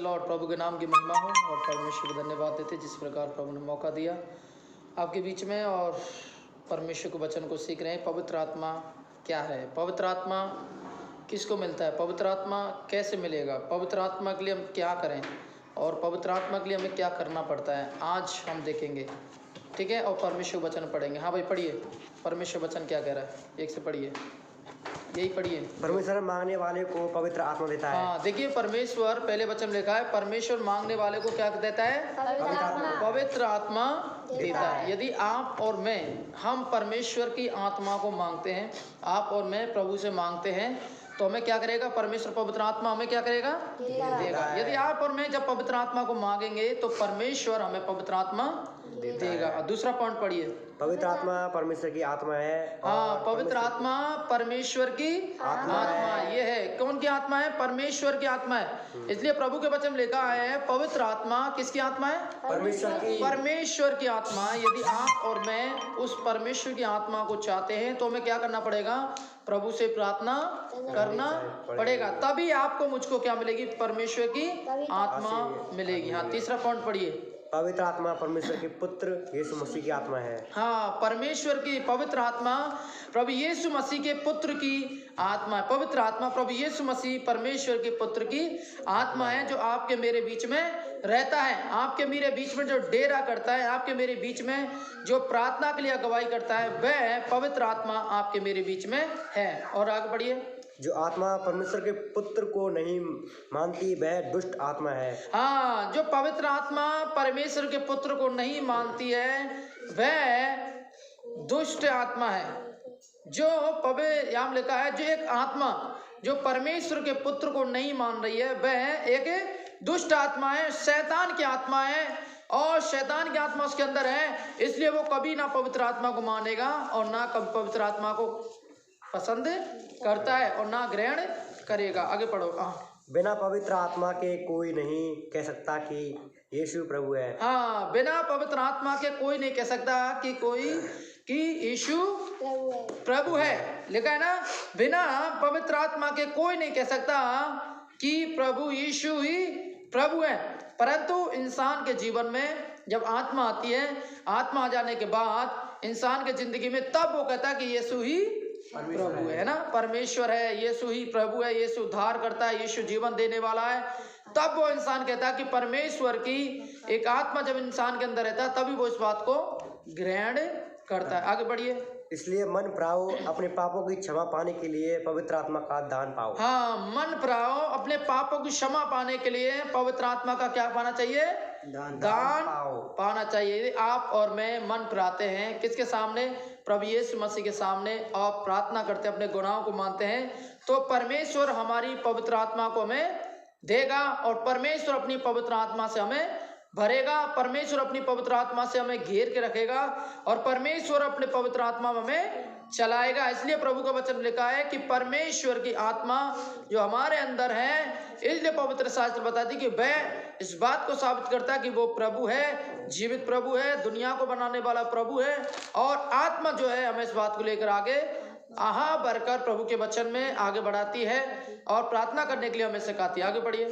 Lord. प्रभु के नाम की महिमा हो और परमेश्वर को धन्यवाद देते जिस प्रकार प्रभु ने मौका दिया आपके बीच में और परमेश्वर के वचन को सीख रहे हैं। पवित्र आत्मा क्या है, पवित्र आत्मा किसको मिलता है, पवित्र आत्मा कैसे मिलेगा, पवित्र आत्मा के लिए हम क्या करें और पवित्र आत्मा के लिए हमें क्या करना पड़ता है, आज हम देखेंगे। ठीक है, और परमेश्वर वचन पढ़ेंगे। हाँ भाई पढ़िए, परमेश्वर वचन क्या कह रहा है, एक से पढ़िए, यही पढ़िए। परमेश्वर मांगने वाले को पवित्र आत्मा देता है। हाँ देखिए, परमेश्वर पहले वचन लिखा है, परमेश्वर मांगने वाले को क्या देता है, पवित्र आत्मा देता है। यदि आप और मैं हम परमेश्वर की आत्मा को मांगते हैं, आप और मैं प्रभु से मांगते हैं, तो हमें क्या करेगा, परमेश्वर पवित्र आत्मा हमें क्या करेगा, देगा। यदि आप और मैं जब पवित्र आत्मा को मांगेंगे तो परमेश्वर हमें पवित्र आत्मा देगा। दूसरा पॉइंट पढ़िए। पवित्र आत्मा परमेश्वर की आत्मा है। हाँ, पवित्र आत्मा परमेश्वर की आत्मा ये है। कौन की आत्मा है, परमेश्वर की आत्मा है। इसलिए प्रभु के वचन लिखा है, पवित्र आत्मा किसकी आत्मा है, परमेश्वर की आत्मा। यदि आप और मैं उस परमेश्वर की आत्मा को चाहते हैं तो हमें क्या करना पड़ेगा, प्रभु से प्रार्थना करना पड़ेगा, तभी आपको मुझको क्या मिलेगी, परमेश्वर की आत्मा मिलेगी। हाँ, तीसरा पॉइंट पढ़िए। पवित्र आत्मा परमेश्वर के पुत्र यीशु मसीह की आत्मा है। हाँ, परमेश्वर की पवित्र आत्मा प्रभु यीशु मसीह के पुत्र की आत्मा है। पवित्र आत्मा प्रभु यीशु मसीह परमेश्वर के पुत्र की आत्मा है, जो आपके मेरे बीच में रहता है, आपके मेरे बीच में जो डेरा करता है, आपके मेरे बीच में जो प्रार्थना के लिए अगुवाई करता है, वह पवित्र आत्मा आपके मेरे बीच में है। और आगे बढ़िए। जो आत्मा परमेश्वर के पुत्र को नहीं मानती वह दुष्ट आत्मा है। हाँ, जो पवित्र आत्मा परमेश्वर के पुत्र को नहीं मानती है वह दुष्ट आत्मा है। जो पवित्र यहाँ लिखा है, जो एक आत्मा जो परमेश्वर के पुत्र को नहीं मान रही है वह एक दुष्ट आत्मा है, शैतान की आत्मा है, और शैतान की आत्मा उसके अंदर है। इसलिए वो कभी ना पवित्र आत्मा को मानेगा और ना कभी पवित्र आत्मा को पसंद करता है और ना ग्रहण करेगा। आगे पढ़ो। बिना पवित्र आत्मा के कोई नहीं कह सकता कि यीशु प्रभु है। हाँ, बिना पवित्र आत्मा के कोई नहीं कह सकता कि यीशु प्रभु है। लिखा है ना, बिना पवित्र आत्मा के कोई नहीं कह सकता कि प्रभु यीशु ही प्रभु है। परंतु इंसान के जीवन में जब आत्मा आती है, आत्मा आ जाने के बाद इंसान के जिंदगी में, तब वो कहता है कि यीशु ही प्रभु है ना, परमेश्वर है, यीशु ही प्रभु है, यीशु उद्धार करता है, यीशु जीवन देने वाला है। तब वो इंसान कहता है कि परमेश्वर की एक आत्मा जब इंसान के अंदर रहता है तभी वो इस बात को ग्रहण करता है। आगे बढ़िए। इसलिए मन प्राओ अपने पापों की क्षमा पाने के लिए पवित्र आत्मा का दान पाओ। हाँ, मन प्राओ अपने पापों की क्षमा पाने के लिए पवित्र आत्मा का क्या पाना चाहिए, दान पाना चाहिए। यदि आप और मैं मन प्राते हैं किसके सामने, प्रभु यीशु मसीह के सामने, और प्रार्थना करते हैं, अपने गुनाहों को मानते हैं, तो परमेश्वर हमारी पवित्र आत्मा को हमें देगा और परमेश्वर अपनी पवित्र आत्मा से हमें भरेगा। परमेश्वर अपनी पवित्र आत्मा से हमें घेर के रखेगा और परमेश्वर अपने पवित्र आत्मा में हमें चलाएगा। इसलिए प्रभु का वचन लिखा है कि परमेश्वर की आत्मा जो हमारे अंदर है, इसलिए पवित्र शास्त्र बताती है कि वह इस बात को साबित करता है कि वो प्रभु है, जीवित प्रभु है, दुनिया को बनाने वाला प्रभु है। और आत्मा जो है हमें इस बात को लेकर आगे बढ़कर प्रभु के वचन में आगे बढ़ाती है और प्रार्थना करने के लिए हमें सिखाती है। आगे बढ़िए।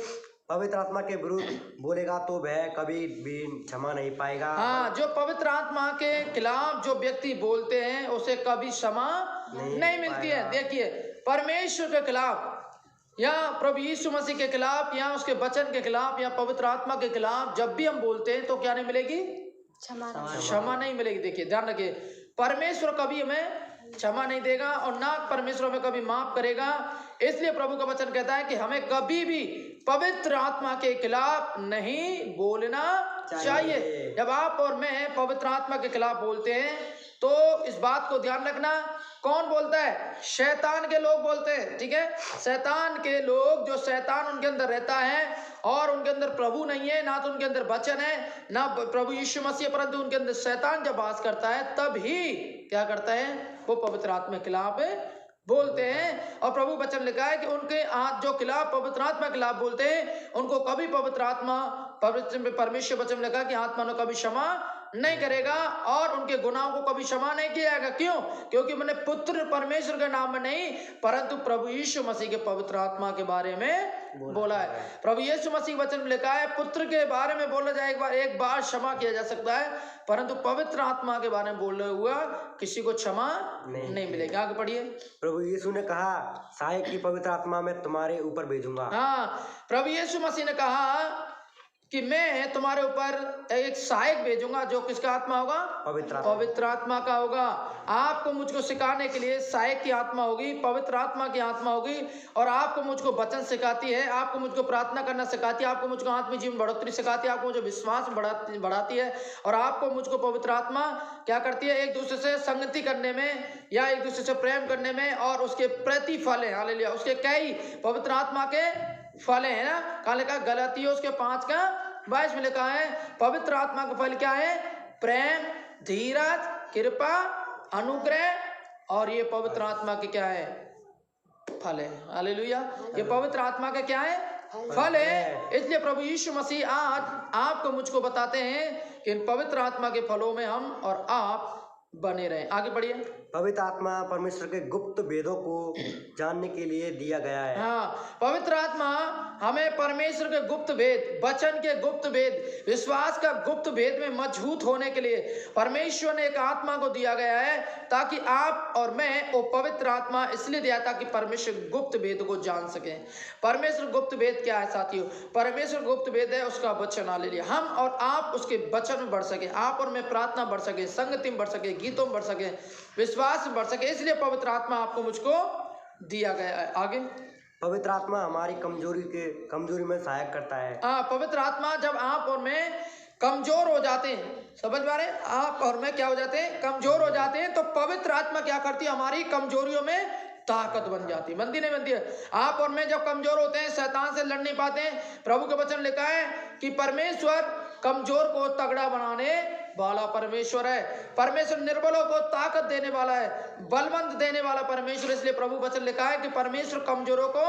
पवित्र आत्मा के विरुद्ध बोलेगा तो वह कभी भी क्षमा नहीं पाएगा। हाँ, जो पवित्र आत्मा के खिलाफ जो व्यक्ति बोलते हैं उसे कभी क्षमा नहीं मिलती है। देखिए, परमेश्वर के खिलाफ या प्रभु यीशु मसीह के खिलाफ या उसके वचन के खिलाफ या पवित्र आत्मा के खिलाफ जब भी हम बोलते हैं तो क्या नहीं मिलेगी, क्षमा नहीं मिलेगी। देखिए, ध्यान रखिए, परमेश्वर कभी हमें क्षमा नहीं देगा और ना परमेश्वर हमें कभी माफ करेगा। इसलिए प्रभु का वचन कहता है कि हमें कभी भी पवित्र आत्मा के खिलाफ नहीं बोलना चाहिए। जब आप और मैं पवित्र आत्मा के खिलाफ बोलते हैं तो इस बात को ध्यान रखना, कौन बोलता है, शैतान के लोग बोलते हैं। ठीक है, शैतान के लोग, जो शैतान उनके अंदर रहता है और उनके अंदर प्रभु नहीं है, ना तो उनके अंदर वचन है ना प्रभु यीशु मसीह, परंतु उनके अंदर शैतान जब वास करता है तब ही क्या करता है, वो पवित्र आत्मा के खिलाफ बोलते हैं। और प्रभु वचन लिखा है कि उनके जो खिलाफ पवित्र आत्मा के खिलाफ बोलते हैं उनको कभी पवित्र आत्मा, परमेश्वर वचन लिखा कि आत्मा ने कभी क्षमा नहीं करेगा और उनके गुनाहों को कभी क्षमा नहीं किया जाएगा। क्यों? क्योंकि मैंने पुत्र परमेश्वर के नाम में नहीं परंतु प्रभु यीशु मसीह के पवित्र आत्मा के बारे में बोला है। प्रभु यीशु मसीह वचन में लिखा है पुत्र के बारे में बोला जाए एक बार क्षमा किया जा सकता है परंतु पवित्र आत्मा के बारे में बोलने हुआ किसी को क्षमा नहीं मिलेगा। आगे पढ़िए। प्रभु यीशु ने कहा सहायक की पवित्र आत्मा मैं तुम्हारे ऊपर भेजूंगा। हाँ, प्रभु यीशु मसीह ने कहा कि मैं तुम्हारे ऊपर एक सहायक भेजूंगा जो किसका आत्मा होगा? पवित्र आत्मा का होगा। आपको मुझको सिखाने के लिए सहायक की आत्मा होगी, पवित्र आत्मा की आत्मा होगी और आपको मुझको वचन सिखाती है, आपको मुझको प्रार्थना करना सिखाती है, आपको मुझको आत्मिक जीवन बढ़ोतरी सिखाती है, आपको मुझे विश्वास बढ़ाती है और आपको मुझको पवित्र आत्मा क्या करती है? एक दूसरे से संगति करने में या एक दूसरे से प्रेम करने में और उसके प्रतिफल है, हालेलुया, उसके कई पवित्र आत्मा के फल है ना। कहा लिखा गलातियों उसके 5:22 में लिखा है पवित्र आत्मा का फल क्या है? प्रेम, धीरज, कृपा, अनुग्रह और ये पवित्र आत्मा के क्या है? फल है। हालेलुया, ये पवित्र आत्मा का क्या है? फल है। इसलिए प्रभु यीशु मसीह आज आपको मुझको बताते हैं कि इन पवित्र आत्मा के फलों में हम और आप बने रहें। आगे बढ़िए। पवित्र आत्मा परमेश्वर के गुप्त भेदों को जानने के लिए दिया गया है। हाँ, पवित्र आत्मा हमें परमेश्वर के गुप्त भेद, वचन के गुप्त भेद, विश्वास का गुप्त भेद में मजबूत होने के लिए परमेश्वर ने एक आत्मा को दिया गया है ताकि आप और मैं वो पवित्र आत्मा इसलिए दिया ताकि परमेश्वर गुप्त भेद को जान सके। परमेश्वर गुप्त भेद क्या है साथियों? परमेश्वर गुप्त भेद है उसका वचन। हालेलुया, हम और आप उसके वचन में बढ़ सके, आप और मैं प्रार्थना बढ़ सके, संगति में बढ़ सके, गीतों में बढ़ सके, विश्वास में बढ़ सके, इसलिए पवित्र आत्मा आपको मुझको दिया गया है। आगे। पवित्र आत्मा हमारी कमजोरी में सहायक करता है। पवित्र आत्मा जब आप और मैं कमजोर हो जाते हैं, समझ पा रहे हैं? आप और मैं क्या हो जाते हैं? कमजोर हो जाते हैं तो पवित्र आत्मा क्या करती है? हमारी कमजोरियों में ताकत बन जाती है। बनती नहीं बनती है? आप और मैं जब कमजोर होते हैं, शैतान से लड़ नहीं पाते हैं, प्रभु के वचन लिखा है कि परमेश्वर कमजोर को तगड़ा बनाने वाला परमेश्वर है। परमेश्वर निर्बलों को ताकत देने वाला है, बलवंत देने वाला परमेश्वर। इसलिए प्रभु वचन लिखा है कि परमेश्वर कमजोरों को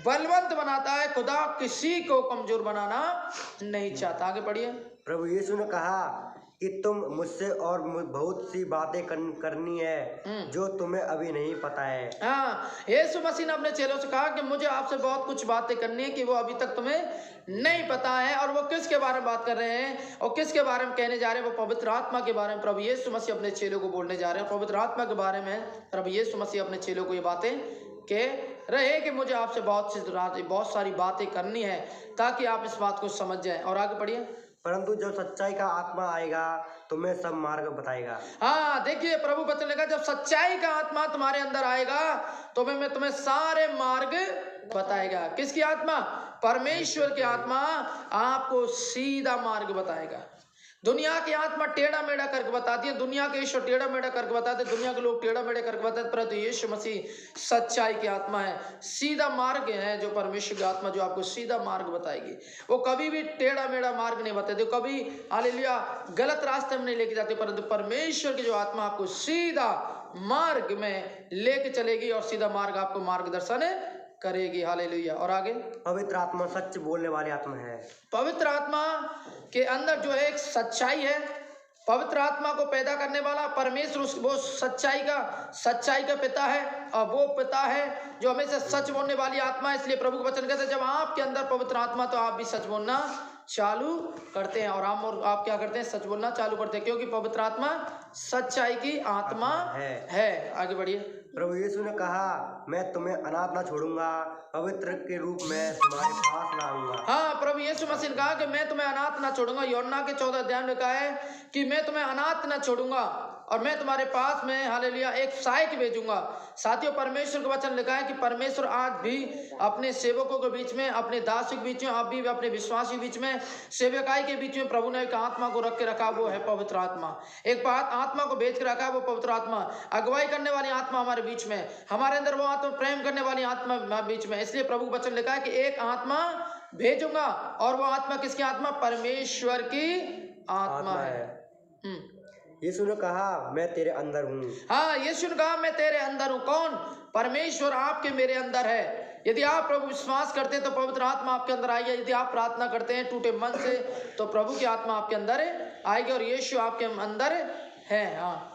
बलवंत बनाता है, खुदा किसी को कमजोर बनाना नहीं चाहता। आगे पढ़िए। प्रभु यीशु ने कहा कि तुम मुझसे और बहुत सी बातें करनी है जो तुम्हें अभी नहीं पता है। हाँ, यीशु मसीह ने अपने चेलों से कहा कि मुझे आपसे बहुत कुछ बातें करनी है कि वो अभी तक तुम्हें नहीं पता है। और वो किसके बारे में बात कर रहे हैं और किसके बारे में कहने जा रहे हैं? वो पवित्र आत्मा के बारे में प्रभु यीशु मसीह अपने चेलों को बोलने जा रहे हैं। पवित्र आत्मा के बारे में प्रभु यीशु मसीह अपने चेलों को ये बातें कह रहे कि मुझे आपसे बहुत सारी बातें करनी है ताकि आप इस बात को समझ जाएं। और आगे पढ़िए। परंतु जब सच्चाई का आत्मा आएगा तुम्हें सब मार्ग बताएगा। हाँ, देखिए प्रभु वचन लिखा जब सच्चाई का आत्मा तुम्हारे अंदर आएगा तो मैं तुम्हें सारे मार्ग बताएगा। किसकी आत्मा? परमेश्वर की आत्मा आपको सीधा मार्ग बताएगा। दुनिया की आत्मा टेढ़ा मेढ़ा करके बताती है, दुनिया के ईश्वर टेढ़ा मेढ़ा करके बताते, दुनिया के लोग टेढ़ा मेढ़ा करके बताते, परंतु यीशु मसीह सच्चाई की आत्मा है, सीधा मार्ग है जो परमेश्वर की आत्मा जो आपको सीधा मार्ग बताएगी। वो कभी भी टेढ़ा मेढ़ा मार्ग नहीं बताती, कभी हालेलुया गलत रास्ते में नहीं लेके जाती, परंतु परमेश्वर की जो आत्मा आपको सीधा मार्ग में लेके चलेगी और सीधा मार्ग आपको मार्गदर्शन करेगी। हालेलुया। और आगे। पवित्र आत्मा सच बोलने वाली आत्मा है। पवित्र आत्मा के अंदर जो है एक सच्चाई है, पवित्र आत्मा को पैदा करने वाला परमेश्वर वो सच्चाई का पिता है और वो पिता है जो हमेशा सच बोलने वाली आत्मा है। इसलिए प्रभु का वचन कहते हैं जब आपके अंदर पवित्र आत्मा तो आप भी सच बोलना चालू करते हैं और आप क्या करते हैं? सच बोलना चालू करते हैं, क्योंकि पवित्र आत्मा सच्चाई की आत्मा है। आगे बढ़िए। प्रभु यीशु ने कहा मैं तुम्हें अनाथ ना छोड़ूंगा, पवित्र के रूप में तुम्हारे पास लाऊंगा। हाँ, प्रभु यीशु मसीह ने कहा कि मैं तुम्हें अनाथ ना छोड़ूंगा। यूहन्ना के 14 अध्याय में कहा है कि मैं तुम्हें अनाथ ना छोड़ूंगा और मैं तुम्हारे पास में हालेलुया एक सहायक भेजूंगा। साथियों, परमेश्वर का वचन लिखा है कि परमेश्वर आज भी अपने सेवकों के बीच में, अपने दासों के बीच में, आप भी अपने विश्वासी के बीच में, सेवकाई के बीच में प्रभु ने एक आत्मा को रख के रखा, वो है पवित्र आत्मा। एक बात आत्मा को भेज के रखा है, वो पवित्र आत्मा, अगुवाई करने वाली आत्मा हमारे बीच में, हमारे अंदर वो आत्मा प्रेम करने वाली आत्मा बीच में। इसलिए प्रभु का वचन लिखा है कि एक आत्मा भेजूंगा और वो आत्मा किसकी आत्मा? परमेश्वर की आत्मा है। यीशु ने कहा मैं तेरे अंदर हूँ। हाँ, यीशु ने कहा मैं तेरे अंदर हूँ। कौन? परमेश्वर आपके मेरे अंदर है। यदि आप प्रभु विश्वास करते हैं तो पवित्र आत्मा आपके अंदर आएगी। यदि आप प्रार्थना करते हैं टूटे मन से तो प्रभु की आत्मा आपके अंदर आएगी और यीशु आपके अंदर है। हाँ,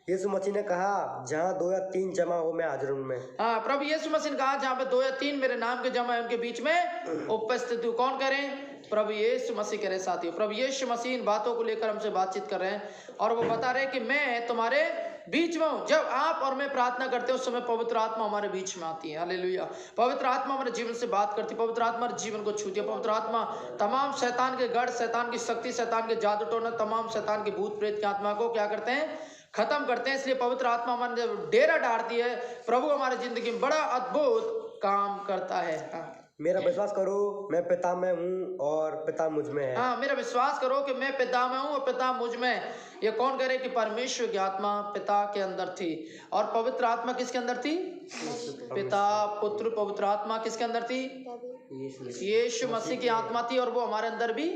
यीशु मसीह ने कहा जहाँ 2 या 3 जमा हो मैं हाजिर उनमें। हाँ, प्रभु यीशु मसीह ने कहा जहाँ पे 2 या 3 मेरे नाम के जमा है उनके बीच में उपस्थित हूँ। कौन करें? प्रभु यीशु मसीह कह रहे साथियों। प्रभु यीशु मसीह इन बातों को लेकर हमसे बातचीत कर रहे हैं और वो बता रहे हैं कि मैं तुम्हारे बीच में हूँ। जब आप और मैं प्रार्थना करते हैं उस समय पवित्र आत्मा हमारे बीच में आती है। हालेलुया। पवित्र आत्मा हमारे जीवन से बात करती है, पवित्र आत्मा हमारे जीवन को छूती है। पवित्र आत्मा तमाम शैतान के गढ़, शैतान की शक्ति, शैतान के जादू टोना, तमाम शैतान के भूत प्रेत की आत्मा को क्या करते हैं? खत्म करते हैं। इसलिए पवित्र आत्मा हमारे डेरा डालती है। प्रभु हमारी जिंदगी में बड़ा अद्भुत काम करता है। हाँ, मेरा विश्वास करो मैं पिता में हूँ और पिता मुझ में है। हाँ, मेरा विश्वास करो कि मैं पिता में हूँ और पिता मुझ में। ये कौन करे कि परमेश्वर की आत्मा पिता के अंदर थी और पवित्र आत्मा किसके अंदर थी? पिता, पुत्र, पवित्र आत्मा किसके अंदर थी? यीशु मसीह की आत्मा थी और वो हमारे अंदर भी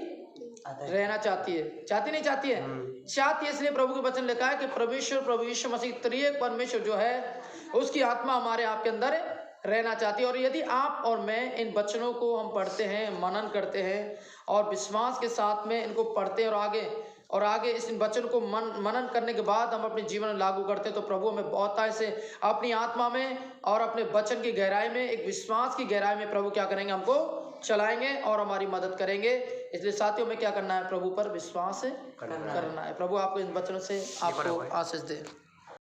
रहना चाहती है। चाहती नहीं चाहती है? चाहती है। इसलिए प्रभु के वचन लिखा है कि परमेश्वर प्रभु यीशु मसीह त्रिएक परमेश्वर जो है उसकी आत्मा हमारे आपके अंदर रहना चाहती है। और यदि आप और मैं इन वचनों को हम पढ़ते हैं, मनन करते हैं और विश्वास के साथ में इनको पढ़ते हैं और आगे इस वचन को मनन करने के बाद हम अपने जीवन में लागू करते हैं तो प्रभु हमें बहुत ऐसे अपनी आत्मा में और अपने वचन की गहराई में, एक विश्वास की गहराई में प्रभु क्या करेंगे? हमको चलाएंगे और हमारी मदद करेंगे। इसलिए साथियों में क्या करना है? प्रभु पर विश्वास करना है। प्रभु आपको इन वचनों से आपको आशीष दे।